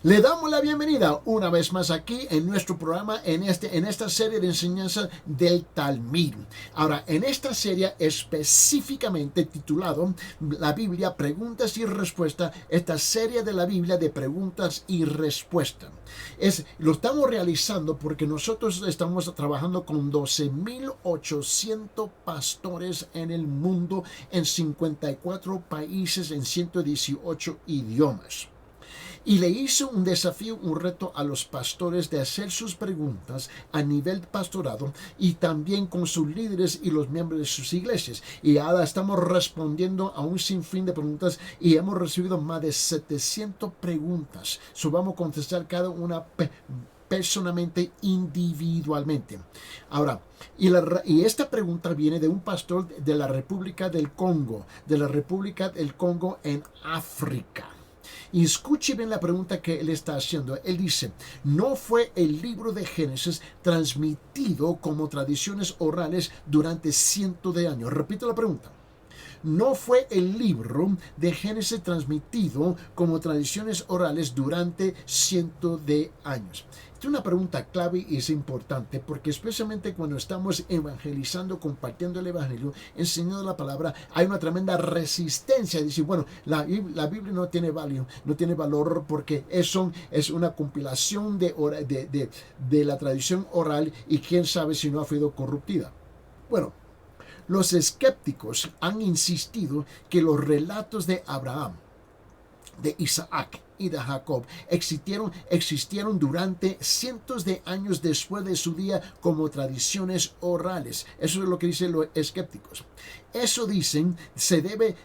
Le damos la bienvenida una vez más aquí en nuestro programa, en esta serie de enseñanza del Talmud. Ahora, en esta serie específicamente titulado La Biblia, Preguntas y Respuestas, esta serie de la Biblia de preguntas y respuestas. Lo estamos realizando porque nosotros estamos trabajando con 12,800 pastores en el mundo, en 54 países, en 118 idiomas. Y le hizo un desafío, un reto a los pastores de hacer sus preguntas a nivel pastorado y también con sus líderes y los miembros de sus iglesias. Y ahora estamos respondiendo a un sinfín de preguntas y hemos recibido más de 700 preguntas. Vamos a contestar cada una personalmente, individualmente. Ahora, y esta pregunta viene de un pastor de la República del Congo, en África. Y escuche bien la pregunta que él está haciendo. Él dice, ¿no fue el libro de Génesis transmitido como tradiciones orales durante cientos de años? Repito la pregunta. ¿No fue el libro de Génesis transmitido como tradiciones orales durante cientos de años? Es una pregunta clave y es importante porque especialmente cuando estamos evangelizando, compartiendo el evangelio, enseñando la palabra, hay una tremenda resistencia. Dice, bueno, la Biblia no tiene valor porque eso es una compilación de la tradición oral y quién sabe si no ha sido corruptida. Bueno, los escépticos han insistido que los relatos de Abraham, de Isaac y de Jacob existieron durante cientos de años después de su día como tradiciones orales. Eso es lo que dicen los escépticos. Eso dicen se debe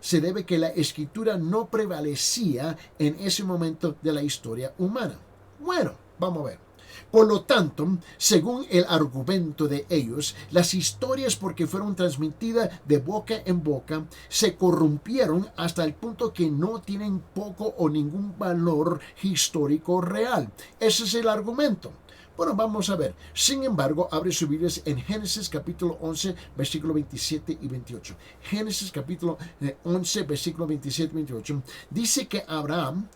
que la escritura no prevalecía en ese momento de la historia humana. Bueno, vamos a ver. Por lo tanto, según el argumento de ellos, las historias, porque fueron transmitidas de boca en boca, se corrompieron hasta el punto que no tienen poco o ningún valor histórico real. Ese es el argumento. Bueno, vamos a ver. Sin embargo, abre su Biblia en Génesis capítulo 11, versículo 27 y 28. Génesis capítulo 11, versículo 27 y 28. Dice que Abraham,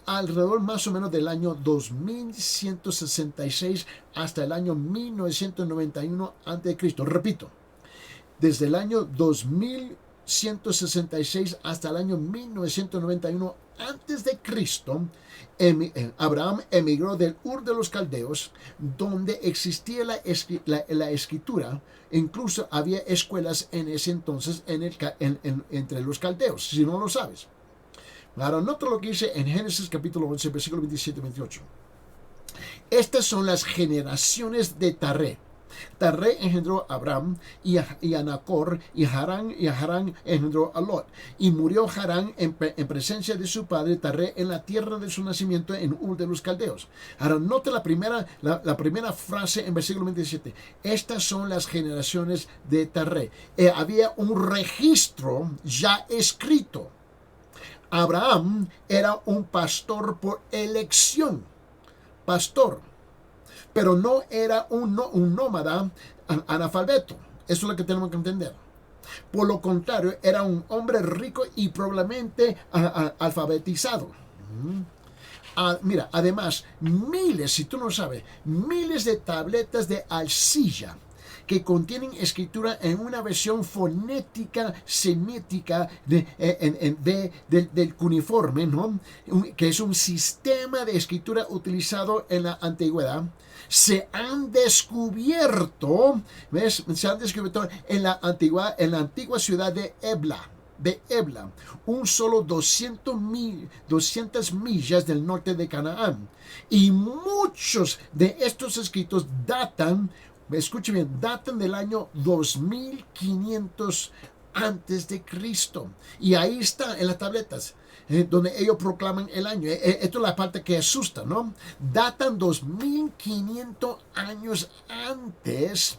alrededor más o menos del año 2166 hasta el año 1991 a.C. Repito, desde el año 2166 hasta el año 1991 a.C., Abraham emigró del Ur de los Caldeos, donde existía la escritura. Incluso había escuelas en ese entonces entre los caldeos, si no lo sabes. Ahora, nota lo que dice en Génesis capítulo 11, versículo 27 y 28. Estas son las generaciones de Taré. Taré engendró a Abraham y a Nacor, y Harán engendró a Lot. Y murió Harán en presencia de su padre Taré en la tierra de su nacimiento en Ur de los Caldeos. Ahora, nota la primera frase en versículo 27. Estas son las generaciones de Taré. Había un registro ya escrito. Abraham era un pastor por elección, pero no era un nómada analfabeto. Eso es lo que tenemos que entender. Por lo contrario, era un hombre rico y probablemente alfabetizado. Mira, además, si tú no sabes, miles de tabletas de arcilla que contienen escritura en una versión fonética, semítica del cuneiforme, ¿no? Que es un sistema de escritura utilizado en la antigüedad. Se han descubierto en la antigua ciudad de Ebla, un solo 200 millas del norte de Canaán. Y muchos de estos escritos datan del año 2500 antes de Cristo. Y ahí está en las tabletas, donde ellos proclaman el año. Esto es la parte que asusta, ¿no? Datan 2500 años antes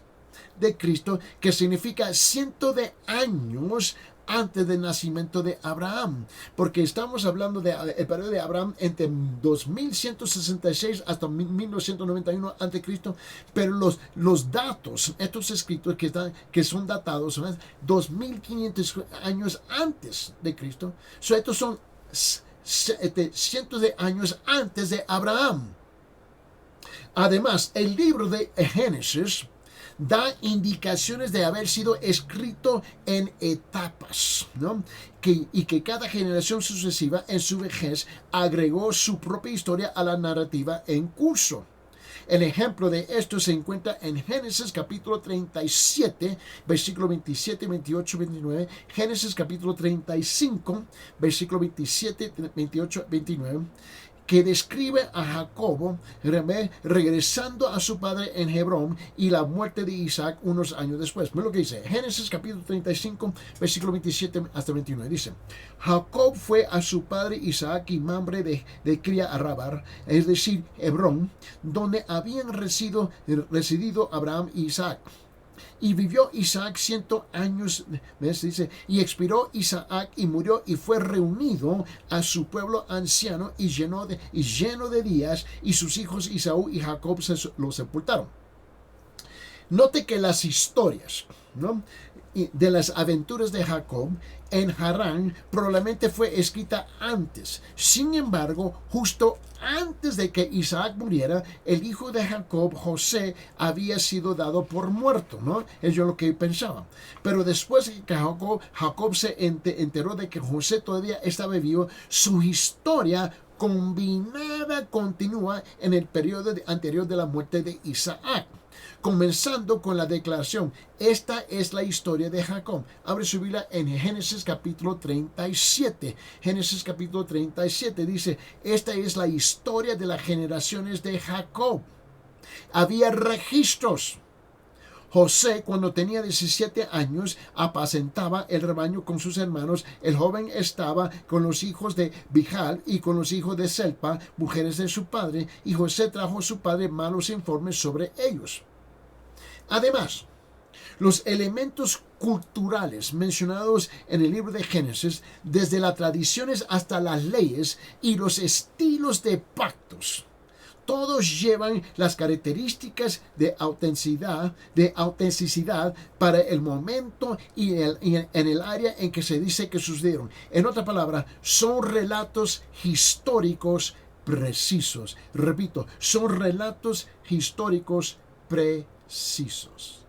de Cristo, que significa cientos de años antes del nacimiento de Abraham, porque estamos hablando del periodo de Abraham entre 2166 hasta 1991 a.C., pero los datos, estos escritos que son datados, ¿verdad?, 2500 años antes de Cristo, estos son cientos de años antes de Abraham. Además, el libro de Génesis da indicaciones de haber sido escrito en etapas, ¿no? Y que cada generación sucesiva en su vejez agregó su propia historia a la narrativa en curso. El ejemplo de esto se encuentra en Génesis capítulo 37, versículo 27, 28, 29, Génesis capítulo 35, versículo 27, 28, 29, que describe a Jacobo regresando a su padre en Hebrón y la muerte de Isaac unos años después. Mira lo que dice Génesis capítulo 35, versículo 27 hasta 29. Dice, Jacob fue a su padre Isaac y Mamre de Cría Arrabar, es decir, Hebrón, donde habían residido Abraham y Isaac. Y vivió Isaac 100 años, ¿ves? Dice, y expiró Isaac y murió y fue reunido a su pueblo anciano y lleno de días, y sus hijos Esaú y Jacob lo sepultaron. Note que las historias, ¿no?, de las aventuras de Jacob en Harán probablemente fue escrita antes. Sin embargo, justo antes de que Isaac muriera, el hijo de Jacob, José, había sido dado por muerto, ¿no? Es lo que pensaba. Pero después de que Jacob se enteró de que José todavía estaba vivo, su historia combinada continúa en el periodo anterior de la muerte de Isaac, comenzando con la declaración: esta es la historia de Jacob. Abre su Biblia en Génesis capítulo 37. Génesis capítulo 37 dice: esta es la historia de las generaciones de Jacob. Había registros. José, cuando tenía 17 años, apacentaba el rebaño con sus hermanos. El joven estaba con los hijos de Bijal y con los hijos de Selpa, mujeres de su padre, y José trajo a su padre malos informes sobre ellos. Además, los elementos culturales mencionados en el libro de Génesis, desde las tradiciones hasta las leyes y los estilos de pactos, todos llevan las características de autenticidad para el momento y en el área en que se dice que sucedieron. En otra palabra, son relatos históricos precisos. Repito, son relatos históricos precisos.